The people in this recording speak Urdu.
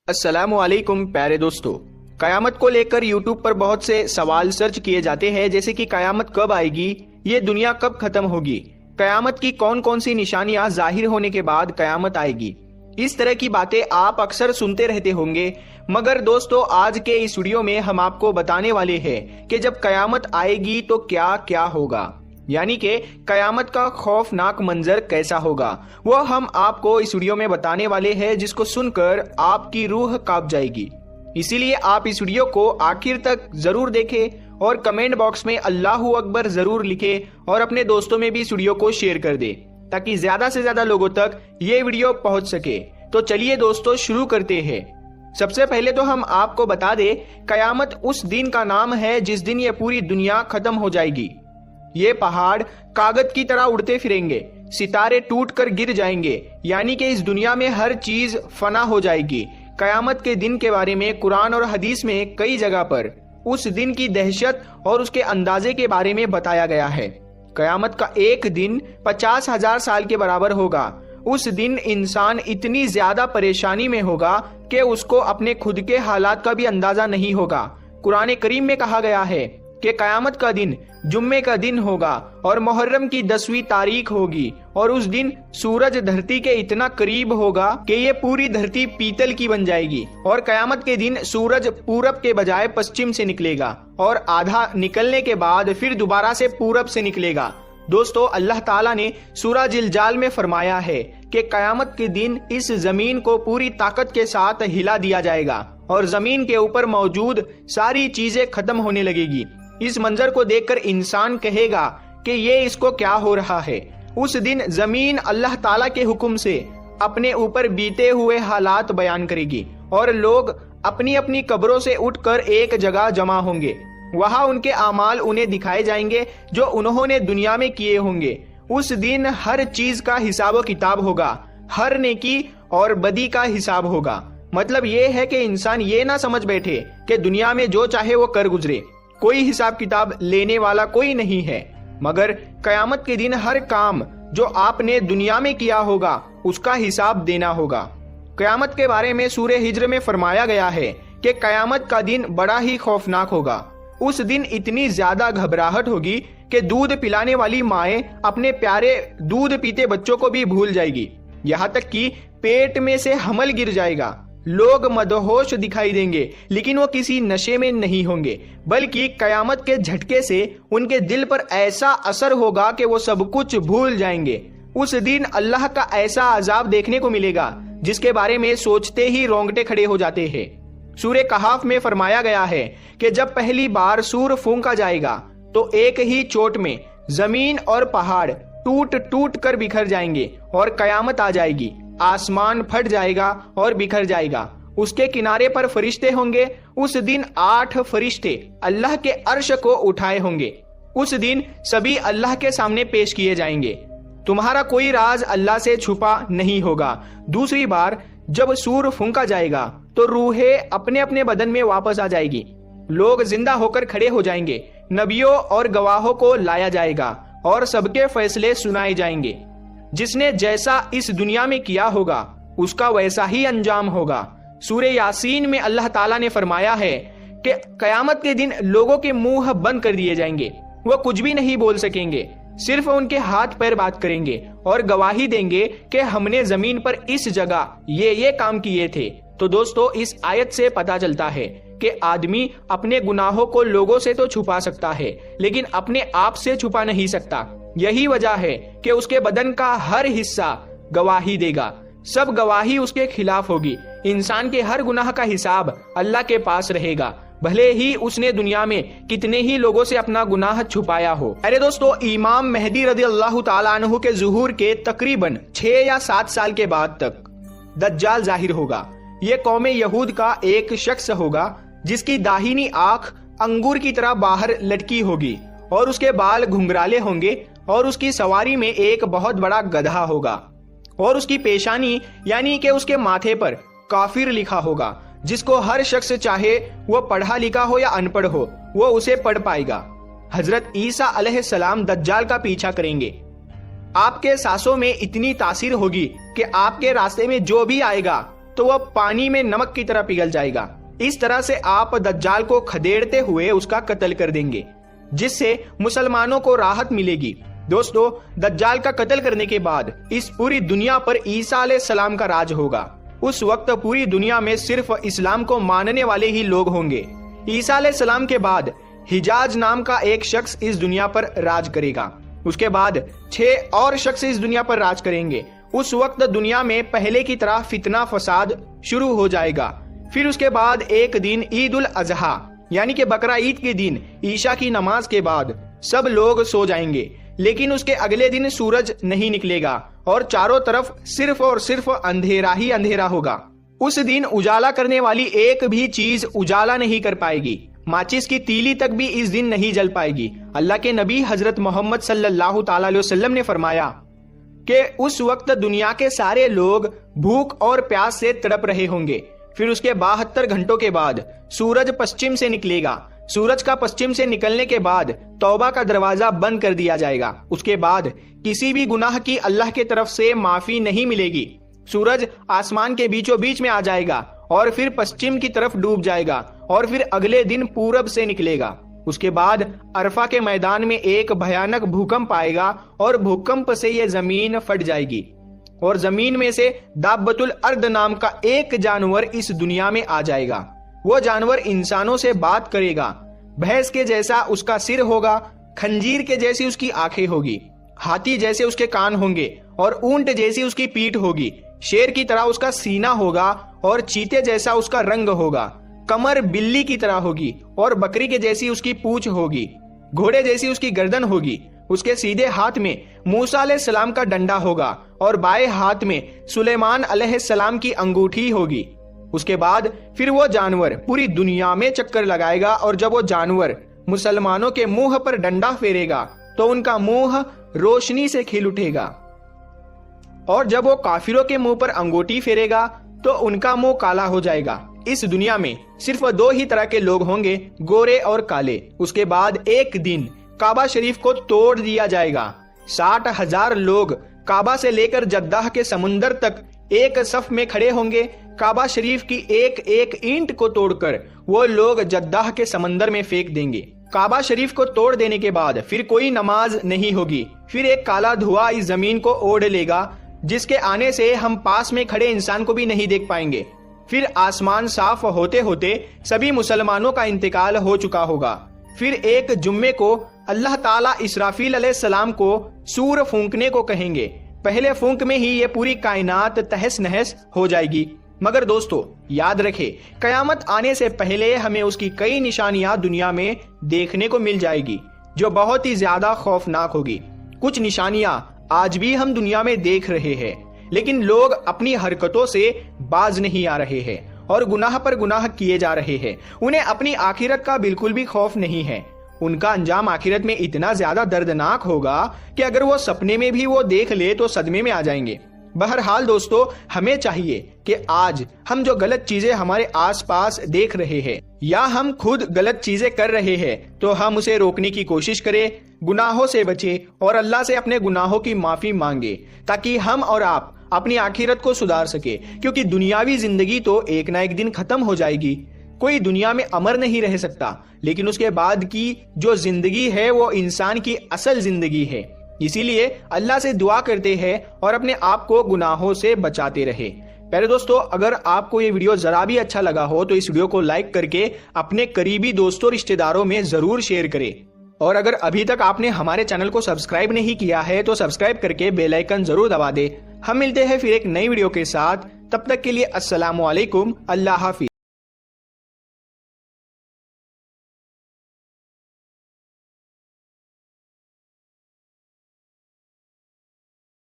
السلام علیکم پیارے دوستو، قیامت کو لے کر یوٹیوب پر بہت سے سوال سرچ کیے جاتے ہیں، جیسے کہ قیامت کب آئے گی، یہ دنیا کب ختم ہوگی، قیامت کی کون کون سی نشانیاں ظاہر ہونے کے بعد قیامت آئے گی۔ اس طرح کی باتیں آپ اکثر سنتے رہتے ہوں گے، مگر دوستو آج کے اس ویڈیو میں ہم آپ کو بتانے والے ہیں کہ جب قیامت آئے گی تو کیا کیا ہوگا، یعنی کہ قیامت کا خوفناک منظر کیسا ہوگا، وہ ہم آپ کو اس ویڈیو میں بتانے والے ہیں، جس کو سن کر آپ کی روح کانپ جائے گی۔ اسی لیے آپ اس ویڈیو کو آخر تک ضرور دیکھیں اور کمنٹ باکس میں اللہ اکبر ضرور لکھیں اور اپنے دوستوں میں بھی اس ویڈیو کو شیئر کر دیں تاکہ زیادہ سے زیادہ لوگوں تک یہ ویڈیو پہنچ سکے۔ تو چلیے دوستو شروع کرتے ہیں۔ سب سے پہلے تو ہم آپ کو بتا دیں، قیامت اس دن کا نام ہے جس دن یہ پوری دنیا ختم ہو جائے گی۔ یہ پہاڑ کاغذ کی طرح اڑتے پھریں گے، ستارے ٹوٹ کر گر جائیں گے، یعنی کہ اس دنیا میں ہر چیز فنا ہو جائے گی۔ قیامت کے دن کے بارے میں قرآن اور حدیث میں کئی جگہ پر اس دن کی دہشت اور اس کے اندازے کے بارے میں بتایا گیا ہے۔ قیامت کا ایک دن 50,000 سال کے برابر ہوگا۔ اس دن انسان اتنی زیادہ پریشانی میں ہوگا کہ اس کو اپنے خود کے حالات کا بھی اندازہ نہیں ہوگا۔ قرآن کریم میں کہا گیا ہے کہ قیامت کا دن جمعے کا دن ہوگا اور محرم کی 10ویں تاریخ ہوگی، اور اس دن سورج دھرتی کے اتنا قریب ہوگا کہ یہ پوری دھرتی پیتل کی بن جائے گی، اور قیامت کے دن سورج پورب کے بجائے پشچم سے نکلے گا، اور آدھا نکلنے کے بعد پھر دوبارہ سے پورب سے نکلے گا۔ دوستو اللہ تعالیٰ نے سورہ زلزال میں فرمایا ہے کہ قیامت کے دن اس زمین کو پوری طاقت کے ساتھ ہلا دیا جائے گا اور زمین کے اوپر موجود ساری چیزیں ختم ہونے لگے گی۔ اس منظر کو دیکھ کر انسان کہے گا کہ یہ اس کو کیا ہو رہا ہے۔ اس دن زمین اللہ تعالیٰ کے حکم سے اپنے اوپر بیتے ہوئے حالات بیان کرے گی، اور لوگ اپنی اپنی قبروں سے اٹھ کر ایک جگہ جمع ہوں گے۔ وہاں ان کے اعمال انہیں دکھائے جائیں گے جو انہوں نے دنیا میں کیے ہوں گے۔ اس دن ہر چیز کا حساب و کتاب ہوگا، ہر نیکی اور بدی کا حساب ہوگا۔ مطلب یہ ہے کہ انسان یہ نہ سمجھ بیٹھے کہ دنیا میں جو چاہے وہ کر گزرے، کوئی حساب کتاب لینے والا کوئی نہیں ہے، مگر قیامت کے دن ہر کام جو آپ نے دنیا میں کیا ہوگا اس کا حساب دینا ہوگا۔ قیامت کے بارے میں سورہ ہجر میں فرمایا گیا ہے کہ قیامت کا دن بڑا ہی خوفناک ہوگا۔ اس دن اتنی زیادہ گھبراہٹ ہوگی کہ دودھ پلانے والی مائیں اپنے پیارے دودھ پیتے بچوں کو بھی بھول جائے گی، یہاں تک کہ پیٹ میں سے حمل گر جائے گا۔ لوگ مدہوش دکھائی دیں گے لیکن وہ کسی نشے میں نہیں ہوں گے، بلکہ قیامت کے جھٹکے سے ان کے دل پر ایسا اثر ہوگا کہ وہ سب کچھ بھول جائیں گے۔ اس دن اللہ کا ایسا عذاب دیکھنے کو ملے گا جس کے بارے میں سوچتے ہی رونگٹے کھڑے ہو جاتے ہیں۔ سورہ کہف میں فرمایا گیا ہے کہ جب پہلی بار سور پھونکا جائے گا تو ایک ہی چوٹ میں زمین اور پہاڑ ٹوٹ ٹوٹ کر بکھر جائیں گے اور قیامت آ جائے گی، آسمان پھٹ جائے گا اور بکھر جائے گا۔ اس کے کنارے پر فرشتے ہوں گے۔ اس دن 8 فرشتے اللہ کے عرش کو اٹھائے ہوں گے۔ اس دن سبھی اللہ کے سامنے پیش کیے جائیں گے۔ تمہارا کوئی راز اللہ سے چھپا نہیں ہوگا۔ دوسری بار جب سور پھونکا جائے گا تو روحیں اپنے اپنے بدن میں واپس آ جائے گی، لوگ زندہ ہو کر کھڑے ہو جائیں گے، نبیوں اور گواہوں کو لایا جائے گا اور سب کے فیصلے سنائے جائیں گے۔ جس نے جیسا اس دنیا میں کیا ہوگا اس کا ویسا ہی انجام ہوگا۔ سورہ یاسین میں اللہ تعالیٰ نے فرمایا ہے کہ قیامت کے دن لوگوں کے منہ بند کر دیے جائیں گے، وہ کچھ بھی نہیں بول سکیں گے، صرف ان کے ہاتھ پیر بات کریں گے اور گواہی دیں گے کہ ہم نے زمین پر اس جگہ یہ کام کیے تھے۔ تو دوستو اس آیت سے پتا چلتا ہے کہ آدمی اپنے گناہوں کو لوگوں سے تو چھپا سکتا ہے لیکن اپنے آپ سے چھپا نہیں سکتا۔ یہی وجہ ہے کہ اس کے بدن کا ہر حصہ گواہی دے گا، سب گواہی اس کے خلاف ہوگی۔ انسان کے ہر گناہ کا حساب اللہ کے پاس رہے گا، بھلے ہی اس نے دنیا میں کتنے ہی لوگوں سے اپنا گناہ چھپایا ہو۔ ارے دوستو امام مہدی رضی اللہ تعالیٰ عنہ کے ظہور کے تقریباً 6 یا 7 سال کے بعد تک دجال ظاہر ہوگا۔ یہ قوم یہود کا ایک شخص ہوگا جس کی داہنی آنکھ انگور کی طرح باہر لٹکی ہوگی اور اس کے بال گھنگرالے ہوں گے، اور اس کی سواری میں ایک بہت بڑا گدھا ہوگا، اور اس کی پیشانی یعنی کہ اس کے ماتھے پر کافر لکھا ہوگا، جس کو ہر شخص چاہے وہ پڑھا لکھا ہو یا ان پڑھ ہو وہ اسے پڑھ پائے گا۔ حضرت عیسیٰ علیہ السلام دجال کا پیچھا کریں گے آپ کے سانسوں میں اتنی تاثیر ہوگی کہ آپ کے راستے میں جو بھی آئے گا تو وہ پانی میں نمک کی طرح پگھل جائے گا۔ اس طرح سے آپ دجال کو کھدیڑتے ہوئے اس کا قتل کر دیں گے، جس سے مسلمانوں کو راحت ملے گی۔ دوستو، دجال کا قتل کرنے کے بعد اس پوری دنیا پر عیسیٰ علیہ السلام کا راج ہوگا۔ اس وقت پوری دنیا میں صرف اسلام کو ماننے والے ہی لوگ ہوں گے۔ عیسیٰ علیہ السلام کے بعد حجاج نام کا ایک شخص اس دنیا پر راج کرے گا۔ اس کے بعد 6 اور شخص اس دنیا پر راج کریں گے۔ اس وقت دنیا میں پہلے کی طرح فتنہ فساد شروع ہو جائے گا۔ پھر اس کے بعد ایک دن عید الاضحیٰ یعنی کہ بقرہ عید کے دن عشاء کی نماز کے بعد سب لوگ سو جائیں گے، لیکن اس کے اگلے دن سورج نہیں نکلے گا اور چاروں طرف صرف اور صرف اندھیرا ہی اندھیرا ہوگا۔ اس دن اجالا کرنے والی ایک بھی چیز اجالا نہیں کر پائے گی، ماچس کی تیلی تک بھی اس دن نہیں جل پائے گی۔ اللہ کے نبی حضرت محمد صلی اللہ تعالی علیہ وسلم نے فرمایا کہ اس وقت دنیا کے سارے لوگ بھوک اور پیاس سے تڑپ رہے ہوں گے۔ پھر اس کے 72 گھنٹوں کے بعد سورج پشچم سے نکلے گا۔ سورج کا پشچم سے نکلنے کے بعد توبہ کا دروازہ بند کر دیا جائے گا۔ اس کے بعد کسی بھی گناہ کی اللہ کی طرف سے معافی نہیں ملے گی۔ سورج آسمان کے بیچوں بیچ میں آ جائے گا اور پھر پشچم کی طرف ڈوب جائے گا اور پھر اگلے دن پورب سے نکلے گا۔ اس کے بعد عرفہ کے میدان میں ایک بھیانک بھوکمپ آئے گا اور بھوکمپ سے یہ زمین پھٹ جائے گی اور زمین میں سے دابۃ الارض نام کا ایک جانور اس دنیا میں آ جائے گا۔ وہ جانور انسانوں سے بات کرے گا۔ بھینس کے جیسا اس کا سر ہوگا، خنجیر کے جیسی اس کی آنکھیں ہوگی، ہاتھی جیسے اس کے کان ہوں گے اور اونٹ جیسی اس کی پیٹھ ہوگی، شیر کی طرح اس کا سینہ ہوگا اور چیتے جیسا اس کا رنگ ہوگا، کمر بلی کی طرح ہوگی اور بکری کے جیسی اس کی پونچھ ہوگی، گھوڑے جیسی اس کی گردن ہوگی۔ اس کے سیدھے ہاتھ میں موسیٰ علیہ السلام کا ڈنڈا ہوگا اور بائیں ہاتھ میں سلیمان علیہ السلام کی انگوٹھی ہوگی۔ اس کے بعد پھر وہ جانور پوری دنیا میں چکر لگائے گا اور جب وہ جانور مسلمانوں کے منہ پر ڈنڈا پھیرے گا تو ان کا منہ روشنی سے کھل اٹھے گا، اور جب وہ کافروں کے منہ پر انگوٹھی پھیرے گا تو ان کا منہ کالا ہو جائے گا۔ اس دنیا میں صرف 2 ہی طرح کے لوگ ہوں گے، گورے اور کالے۔ اس کے بعد ایک دن کعبہ شریف کو توڑ دیا جائے گا۔ 60,000 لوگ کعبہ سے لے کر جدہ کے سمندر تک ایک صف میں کھڑے ہوں گے۔ کعبہ شریف کی ایک ایک اینٹ کو توڑ کر وہ لوگ جدہ کے سمندر میں پھینک دیں گے۔ کعبہ شریف کو توڑ دینے کے بعد پھر کوئی نماز نہیں ہوگی۔ پھر ایک کالا دھواں اس زمین کو اوڑھ لے گا، جس کے آنے سے ہم پاس میں کھڑے انسان کو بھی نہیں دیکھ پائیں گے۔ پھر آسمان صاف ہوتے ہوتے سبھی مسلمانوں کا انتقال ہو چکا ہوگا۔ پھر ایک جمعے کو اللہ تعالیٰ اسرافیل علیہ السلام کو سور پھونکنے کو کہیں گے۔ پہلے پھونک میں ہی یہ پوری کائنات تہس نہس ہو جائے گی۔ مگر دوستو یاد رکھے، قیامت آنے سے پہلے ہمیں اس کی کئی نشانیاں دنیا میں دیکھنے کو مل جائے گی جو بہت ہی زیادہ خوفناک ہوگی۔ کچھ نشانیاں آج بھی ہم دنیا میں دیکھ رہے ہیں، لیکن لوگ اپنی حرکتوں سے باز نہیں آ رہے ہیں اور گناہ پر گناہ کیے جا رہے ہیں۔ انہیں اپنی آخرت کا بالکل بھی خوف نہیں ہے۔ ان کا انجام آخرت میں اتنا زیادہ دردناک ہوگا کہ اگر وہ سپنے میں بھی وہ دیکھ لے تو صدمے میں آ جائیں گے۔ بہرحال دوستو، ہمیں چاہیے کہ آج ہم جو غلط چیزیں ہمارے آس پاس دیکھ رہے ہیں یا ہم خود غلط چیزیں کر رہے ہیں تو ہم اسے روکنے کی کوشش کریں، گناہوں سے بچیں اور اللہ سے اپنے گناہوں کی معافی مانگے تاکہ ہم اور آپ اپنی آخرت کو سدھار سکے، کیونکہ دنیاوی زندگی تو ایک نہ ایک دن ختم ہو جائے گی۔ کوئی دنیا میں امر نہیں رہ سکتا، لیکن اس کے بعد کی جو زندگی ہے وہ انسان کی اصل زندگی ہے۔ اسی لیے اللہ سے دعا کرتے ہیں اور اپنے آپ کو گناہوں سے بچاتے رہے۔ پیارے دوستو، اگر آپ کو یہ ویڈیو ذرا بھی اچھا لگا ہو تو اس ویڈیو کو لائک کر کے اپنے قریبی دوستوں رشتہ داروں میں ضرور شیئر کریں، اور اگر ابھی تک آپ نے ہمارے چینل کو سبسکرائب نہیں کیا ہے تو سبسکرائب کر کے بیل آئیکن ضرور دبا دے۔ ہم ملتے ہیں پھر ایک نئی ویڈیو کے ساتھ، تب تک کے لیے السلام علیکم، اللہ حافظ۔